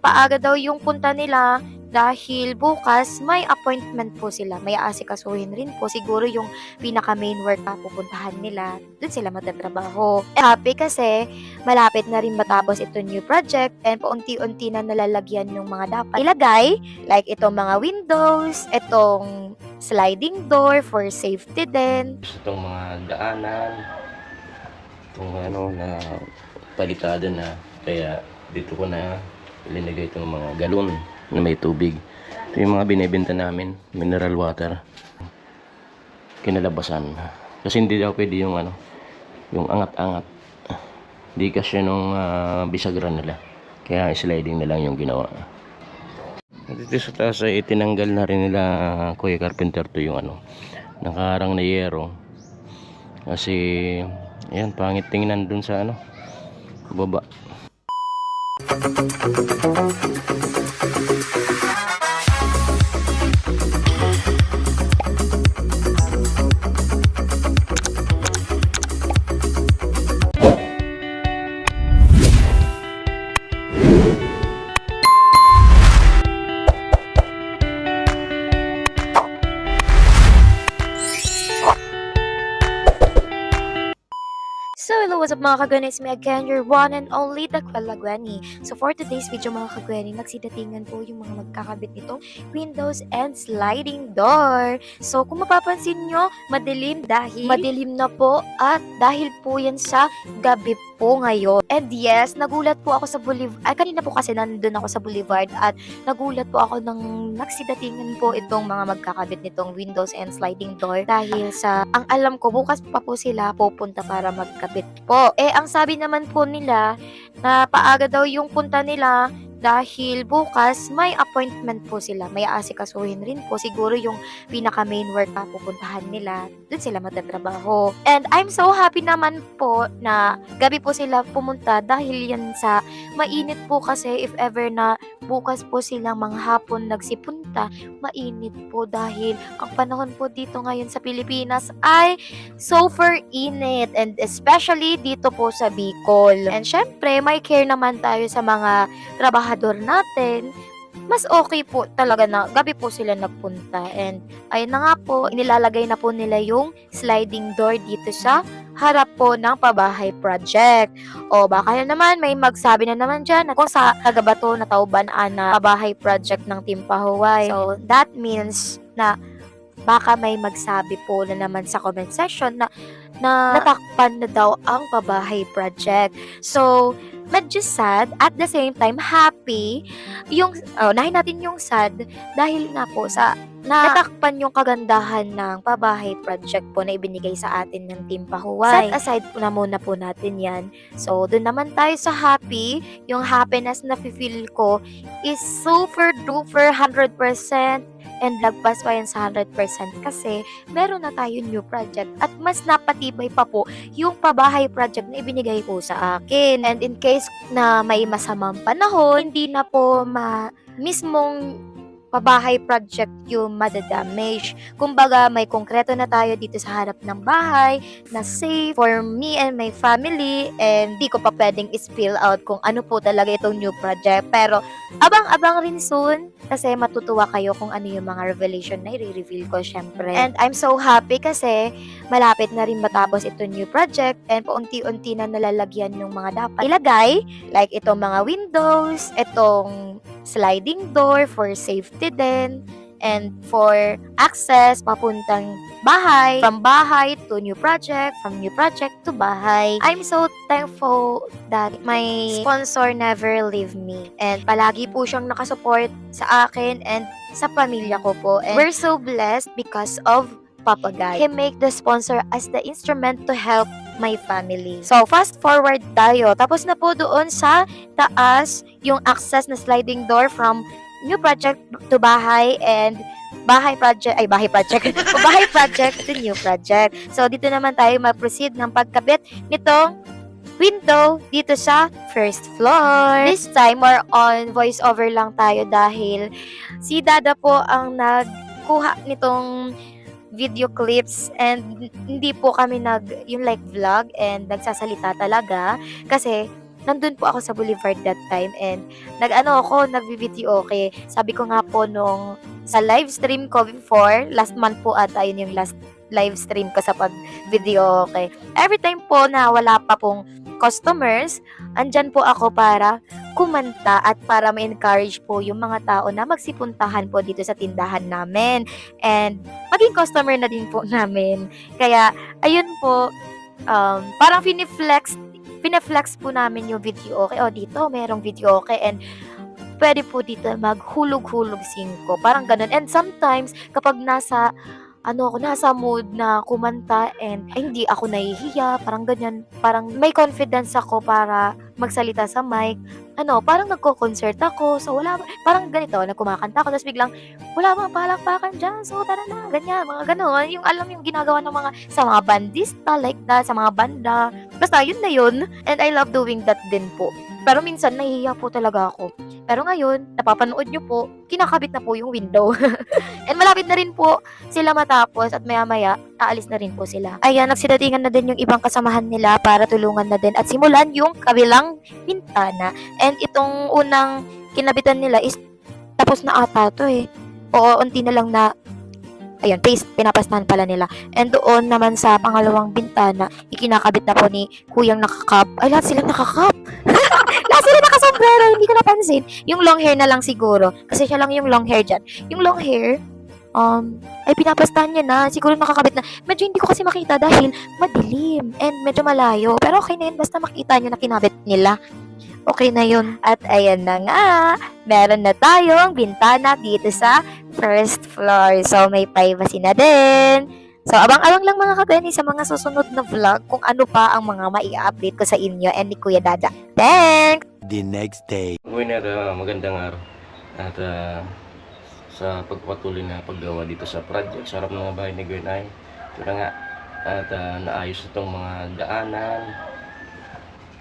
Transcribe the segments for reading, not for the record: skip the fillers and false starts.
paaga daw yung punta nila dahil bukas may appointment po sila. May aasikasuhin rin po siguro yung pinaka main work na pupuntahan nila. Doon sila magtatrabaho. Happy kasi malapit na rin matapos ito new project and paunti-unti na nalalagyan yung mga dapat ilagay. Like itong mga windows, itong sliding door for safety din. Itong mga daanan, itong na palitada na, kaya dito ko na ilinagay itong mga galon na may tubig. Ito yung mga binibenta namin, mineral water, kinalabasan, kasi hindi daw pwede yung yung angat-angat, hindi kasi nung bisagran nila, kaya sliding na lang yung ginawa. Dito sa taas ay itinanggal na rin nila Kuya Carpenter to yung nakaharang na yero, kasi ayan, pangit tingnan dun sa baba. So, hello, what's up mga kagwani? It's me again, your one and only Dakwela Gwenny. So, for today's video mga kagwani, nagsidatingan po yung mga magkakabit nitong windows and sliding door. So, kung mapapansin nyo, madilim na po at dahil po yan sa gabi po ngayon. And yes, nagulat po ako sa boulevard. Ay, kanina po kasi nandun ako sa boulevard at nagulat po ako nang nagsidatingan po itong mga magkakabit nitong windows and sliding door dahil sa, ang alam ko, bukas pa po sila pupunta para magkabit po. Ang sabi naman po nila na paaga daw yung punta nila dahil bukas may appointment po sila. May aasikasuhin rin po siguro yung pinaka main work na pupuntahan nila. Doon sila magtatrabaho. And I'm so happy naman po na gabi po sila pumunta dahil yan sa mainit po kasi if ever na bukas po silang manghapon nagsipunta, mainit po dahil ang panahon po dito ngayon sa Pilipinas ay super init and especially dito po sa Bicol. And syempre, may care naman tayo sa mga trabahador natin. Mas okay po talaga na gabi po sila nagpunta. And ayun na nga po, inilalagay na po nila yung sliding door dito sa harap po ng pabahay project. O baka naman may magsabi na naman dyan na kung sa tagabato na tauban na pabahay project ng Team Pahuway. So that means na baka may magsabi po na naman sa comment section na natakpan na daw ang pabahay project. So, medyo sad, at the same time happy. Unahin natin yung sad dahil nga po sa natakpan yung kagandahan ng pabahay project po na ibinigay sa atin ng Team Pahuway. Set aside po na muna po natin yan. So, dun naman tayo sa happy. Yung happiness na feel ko is super duper 100%. And lagpas pa yan sa 100% kasi meron na tayo new project at mas napatibay pa po yung pabahay project na ibinigay po sa akin. And in case na may masamang panahon, hindi na po mismong pabahay project yung madadamage. Kumbaga, may konkreto na tayo dito sa harap ng bahay na safe for me and my family, and di ko pa pwedeng spill out kung ano po talaga itong new project. Pero abang-abang rin soon kasi matutuwa kayo kung ano yung mga revelation na i-reveal ko syempre. And I'm so happy kasi malapit na rin matapos itong new project and paunti-unti na nalalagyan yung mga dapat ilagay. Like itong mga windows, itong sliding door for safety din, and for access papuntang bahay, from bahay to new project, from new project to bahay. I'm so thankful that my sponsor never leave me and palagi po siyang nakasupport sa akin and sa pamilya ko po, and we're so blessed because of Papa God. He make the sponsor as the instrument to help my family. So, fast forward tayo. Tapos na po doon sa taas yung access na sliding door from new project to bahay and bahay project to new project. So, dito naman tayo mag-proceed ng pagkabit nitong window dito sa first floor. This time, more on voice over lang tayo dahil si Dada po ang nagkuha nitong video clips and hindi po kami yung like vlog and nagsasalita talaga kasi nandun po ako sa Boulevard that time and nag-video okay. Sabi ko nga po nung sa live stream ko before, last month po ata yun yung last live stream ko sa pag-video okay. Every time po na wala pa pong customers, andyan po ako para kumanta at para ma-encourage po yung mga tao na magsipuntahan po dito sa tindahan namin and maging customer na din po namin. Kaya, ayun po, parang pineflex po namin yung video okay. O, dito, merong video okay and pwede po dito maghulog-hulog singko. Parang ganun. And sometimes, kapag nasa mood na kumanta and hindi ako nahihiya, parang ganyan, parang may confidence ako para magsalita sa mic, parang nagko-concert ako, so parang ganito, kumakanta ako, tapos biglang, wala bang palakpakan dyan, so tara na, ganyan, mga ganon, yung alam yung ginagawa ng sa mga bandista, like that, sa mga banda, basta yun na yun, and I love doing that din po. Pero minsan, nahihiya po talaga ako. Pero ngayon, napapanood nyo po, kinakabit na po yung window. And malapit na rin po sila matapos at maya-maya, aalis na rin po sila. Ayan, nagsidatingan na din yung ibang kasamahan nila para tulungan na din at simulan yung kabilang bintana. And itong unang kinabitan nila is tapos na ata to eh. Oo, unti na lang na ayun, pinapastahan pala nila. And doon naman sa pangalawang bintana, ikinakabit na po ni kuyang nakakap. Ay, lahat sila nakakap. Lahat sila nakasombrero, hindi ko napansin. Yung long hair na lang siguro. Kasi siya lang yung long hair dyan. Yung long hair, ay pinapastahan niya na. Siguro nakakabit na. Medyo hindi ko kasi makita dahil madilim. And medyo malayo. Pero okay na yun, basta makita nyo na kinabit nila. Okay na yun. At ayan na nga, meron na tayong bintana dito sa first floor. So, may privacy na din. So, abang-abang lang mga kagani sa mga susunod na vlog kung ano pa ang mga mai-update ko sa inyo and ni Kuya Dada. Thanks! The next day. Winner, magandang araw. At sa pagpatuloy na paggawa dito sa project, sa harap ng bahay ni Gwenay. Ito na nga. At naayos itong mga daanan.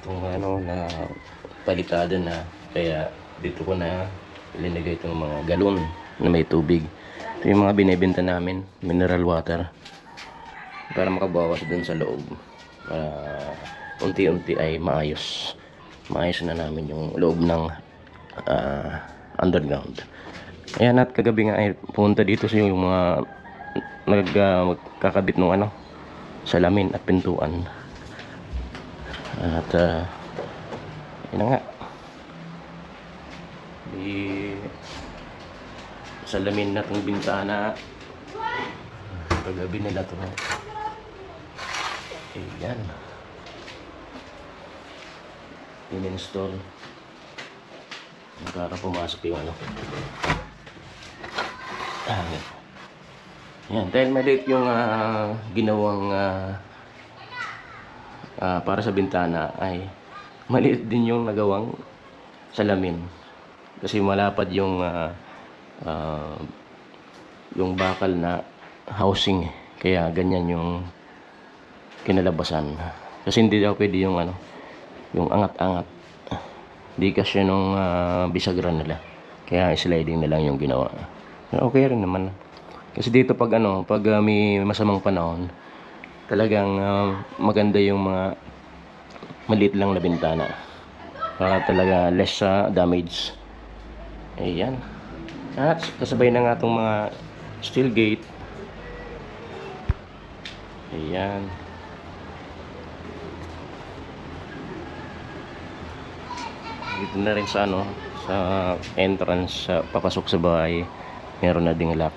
Itong na palitada na. Kaya dito ko na ilinagay itong mga galon na may tubig. Ito yung mga binibenta namin, mineral water. Para makabawas dun sa loob. Para unti-unti ay maayos. Maayos na namin yung loob ng underground. Ayan, at kagabi nga ay pumunta dito sa yung mga nagkakabit ng salamin at pintuan. At yun na nga, salamin na itong bintana. Kagabi nila ito. Ayan, in-install para pumasok yung yan, dahil maliit yung ginawang para sa bintana, ay maliit din yung nagawang salamin kasi malapad yung bakal na housing, kaya ganyan yung kinalabasan. Kasi hindi daw pwede yung yung angat-angat, di kasi nung bisagran nila, kaya sliding na lang yung ginawa. Okay rin naman kasi dito pag may masamang panahon, talagang maganda yung mga maliit lang na bintana para talaga less damage. Ayan, at kasabay na nga itong mga steel gate. Ayan, dito na rin sa sa entrance papasok sa bahay, meron na ding lock.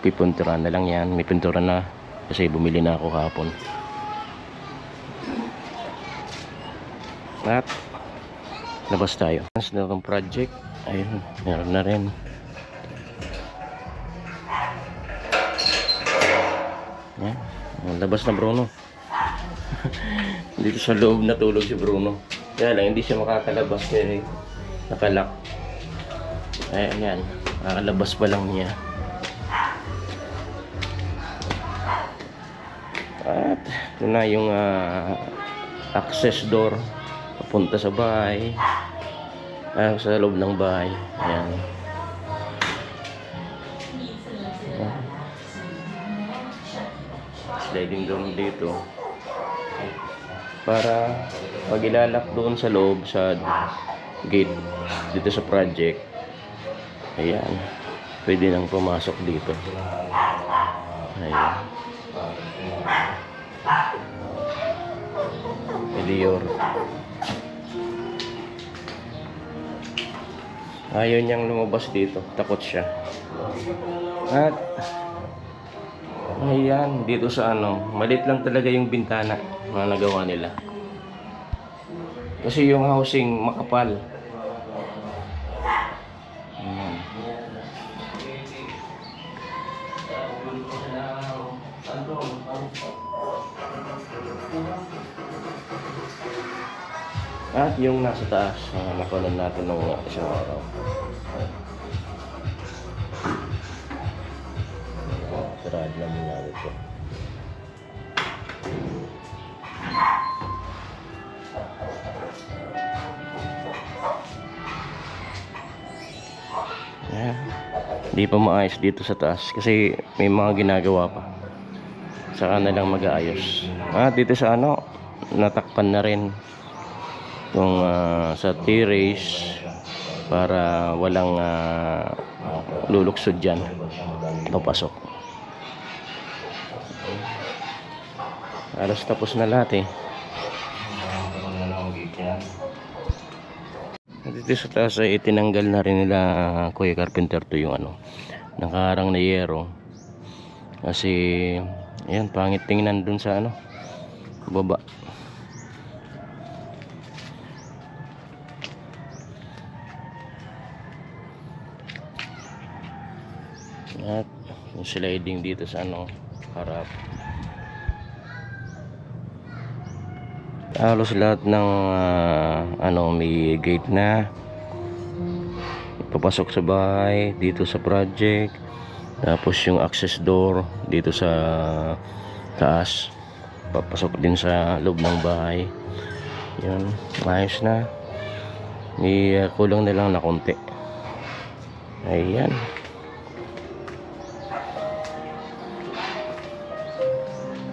Pipintura na lang yan, may pintura na kasi bumili na ako kahapon. At labas tayo sa itong project. Ayun, meron na rin. Yan, labas na Bruno. Dito sa loob natulog si Bruno. Kaya lang hindi siya makakalabas kasi nakalock. Ayan yan, makakalabas pa lang niya. At ito na yung access door papunta sa bahay, sa loob ng bahay. Ayan. Sliding down dito. para pag ilalak doon sa loob sa gate dito sa project, ayan, pwede nang pumasok dito. Ayan, Elior. Ayaw niyang lumabas dito, takot siya. At ayan, dito sa maliit lang talaga yung bintana na nagawa nila. Kasi yung housing makapal. Ayan. At yung nasa taas, nakunan natin ng isang araw. Sarad lang muna ito. Ayan. Hindi pa maayos dito sa taas kasi may mga ginagawa pa. Saka na lang mag-aayos. Dito sa natakpan na rin yung sa terrace para walang luluksod dyan papasok. Alas tapos na lahat eh. Dito sa taas ay itinanggal na rin nila Kuya Carpenter to yung nakaharang na yero kasi ayan, pangit tingnan dun sa baba. At yung sliding dito sa harap. Halos lahat ng may gate na papasok sa bahay dito sa project. Tapos yung access door dito sa taas papasok din sa loob ng bahay. Yun, ayos na. May kulang na lang na konti. Ayan.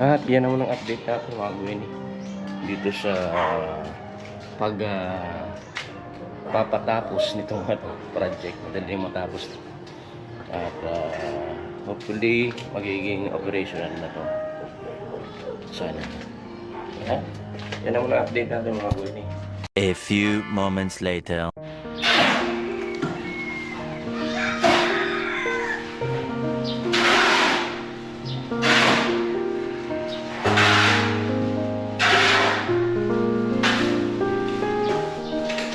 At yan naman ang update natin mga Gwenny dito sa papatapos nitong project. Madali matapos at hopefully magiging operational na to sana. Yan naman ang update natin mga Gwenny. A few moments later.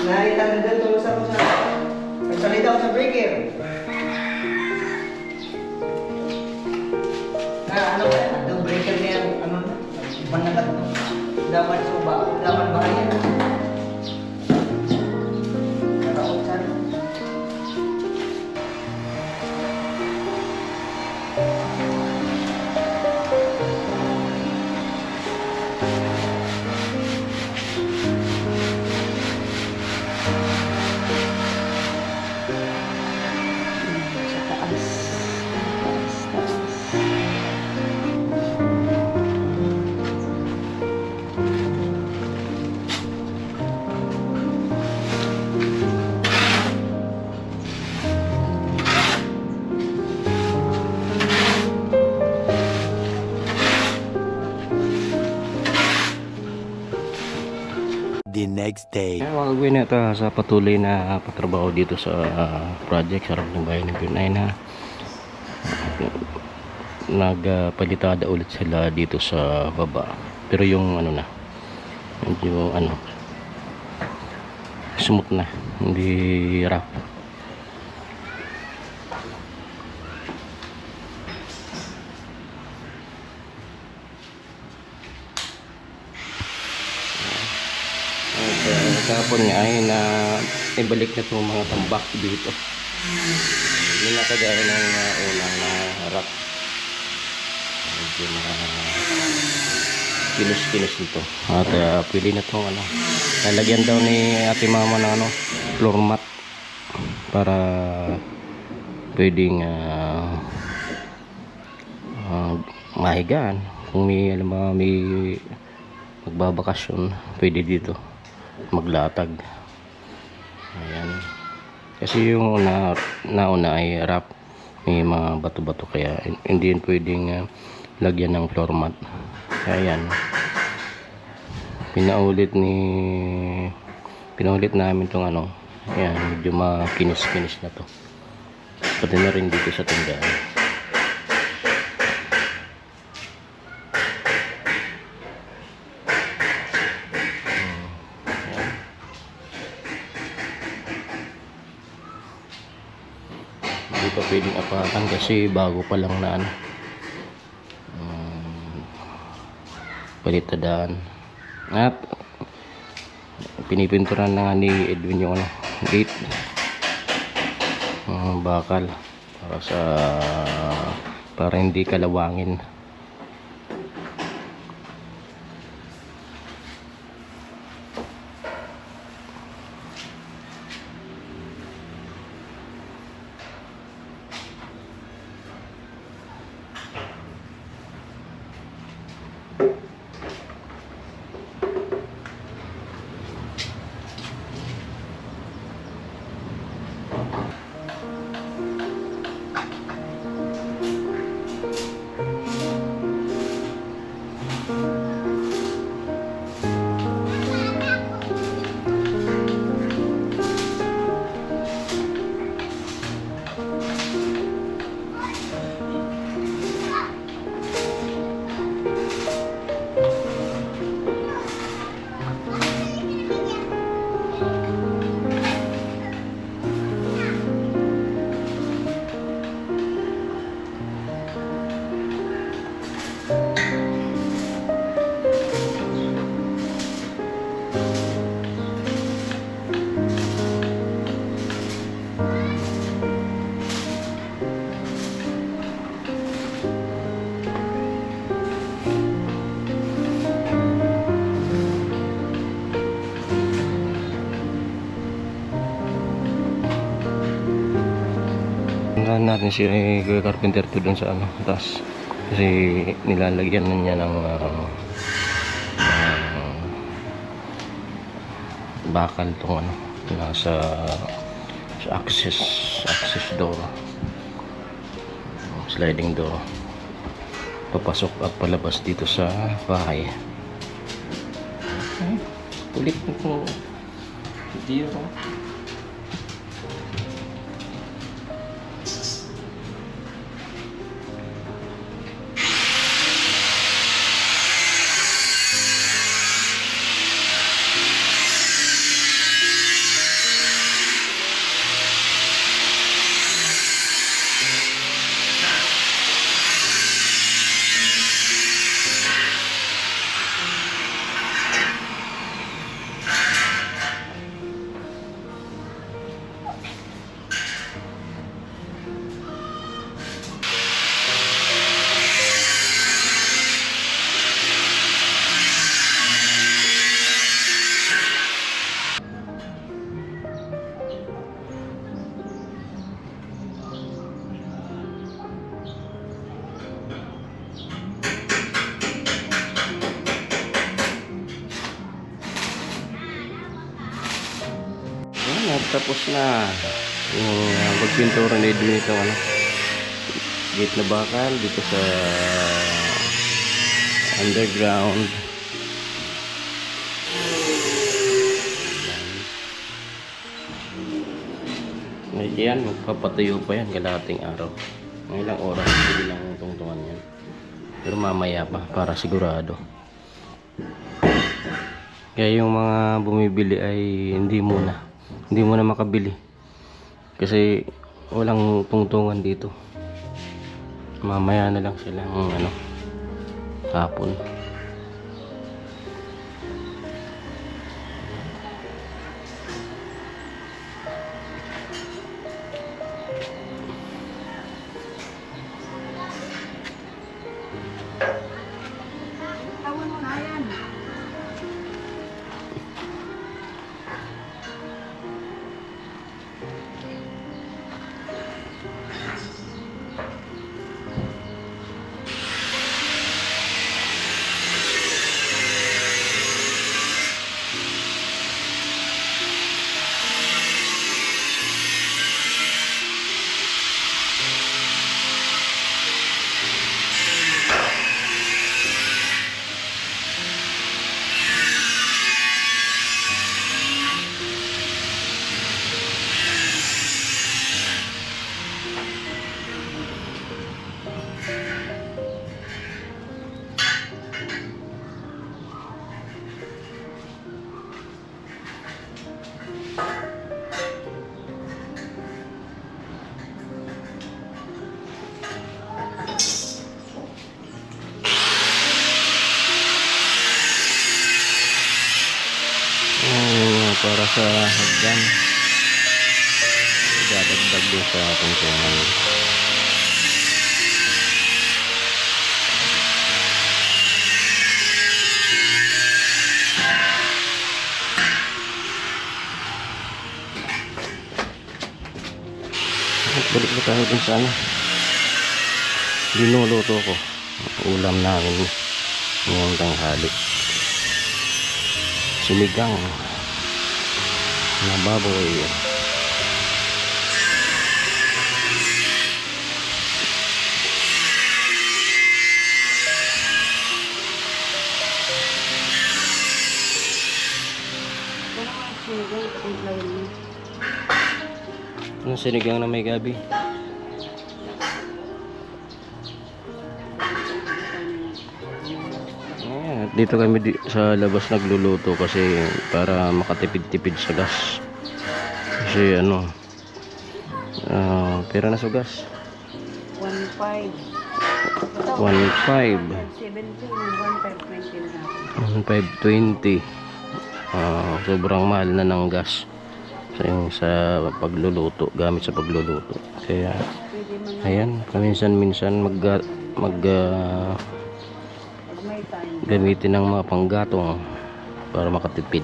Naitanggal tulong sa nagsalita ko sa breaker. Ang breaker niya, managat mo. Daman suba, daman bahaya. Nakaot sana. The next day. Mga Gwenny, ito sa patuloy na patrabaho dito sa project sa harap ng bahay ng Pinay na nagpalitada ulit sila dito sa baba. Pero yung medyo smooth na, hindi rough. Kahapon nga ay na ibalik na itong mga tambak dito. Hindi na kagaya ng unang harap. Medyo kilos-kilos nito. At pwede na itong lalagyan daw ni ate mama ng floor mat para pwedeng mahigaan kung may magbabakasyon, pwede dito maglatag. Ayan. Kasi yung nauna ay rough, may mga bato-bato, kaya hindi yun pwedeng lagyan ng floor mat. Kaya yan, pinaulit namin tong ano. Ayan, medyo makinis-kinis na to, pati na rin dito sa tindahan. Hindi pa pwedeng apakan kasi bago pa lang na ano, palitadaan. At pinipinturan na nga ni Edwin yung ano, gate, bakal, para hindi kalawangin. Natin si Kuya Carpenter to dun sa ano, taas, kasi nilalagyan na niya ng bakal tong ano, nasa sa access door, sliding door, papasok at palabas dito sa bahay. Kulit nito dito. Tapos na yung pagpintura na dito, ano, gate na bakal dito sa underground. Yan, magpapatuyo pa yan kalahating araw. Ng ilang oras hindi lang tungtungan yan, pero mamaya pa para sigurado. Kaya yung mga bumibili ay hindi muna makabili kasi walang tungtungan dito. Mamaya na lang silang ano, hapon. sa hagdan. Dadagdag din sa tungtungan. Balik na tayo dun sa ano. Linuluto ko. Ulam namin ngayong tanghali. Sinigang na baboy. Ang sinigang na may gabi. Ayan, dito kami sa labas nagluluto kasi para makatipid-tipid sa gas. Kasi ano, pera na sa gas. 1.5. 1.5. 17, 1.520 na natin. 1.520. Sobrang mahal na ng gas sa pagluluto, gamit sa pagluluto. Kaya Pwede mga ayan, paminsan-minsan pag may time. gamitin ng mga panggatong para makatipid.